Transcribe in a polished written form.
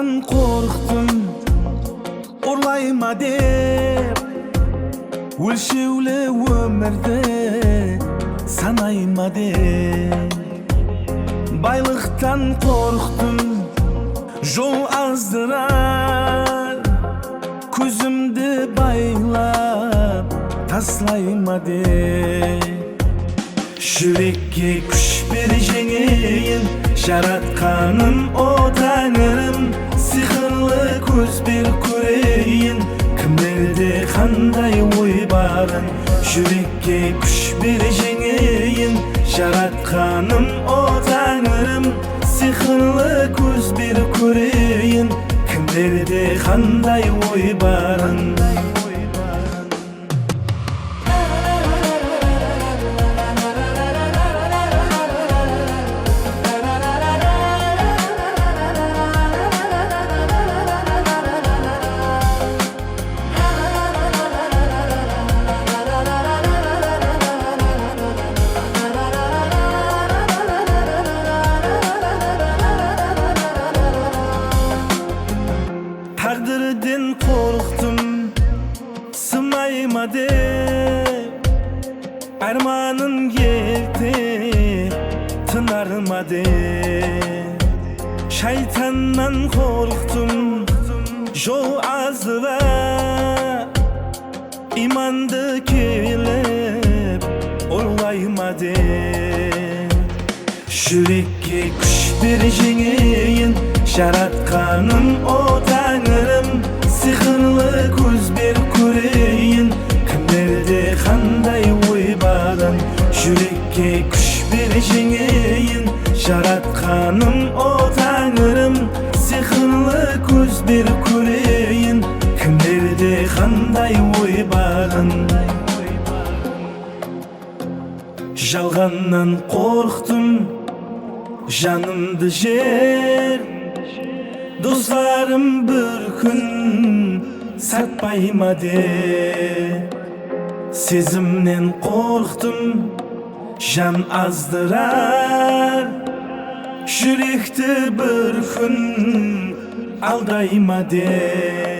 Canımdan korktum, orlayma dep Өлшеулі өмірді санайма деп Байлықтан korktum, жол аздырар Көзімді байлап таслайма деп Жүрекке күш бер жеңейін Жаратқаным о тәңірім Сиқырлы көз бер көрейін Кімдерде қандай ой барын Жүрекке күш бер жеңейін Жаратқаным о тәңірім Сиқырлы көз бер көрейін Кімдерде қандай ой барын Taqdirden korktum, sınayma dep Armanın geldi, tınarma dep Şeytandan korktum, jol azdıra İmandı kelip, olayma dep Yürekке күш бер жеңейін Жаратқаным о тәңірім Сиқырлы көз бер көрейін Кімдерде қандай ой барын Жүрекке күш бер жеңейін Жаратқаным о тәңірім Сиқырлы көз бер көрейін Кімдерде қандай ой барын Жалғаннан korktum, жанымды жер Достарым бір күн сатпайма деп Сезімнен korktum, жан аздырар Жүректі бір күн алдайма деп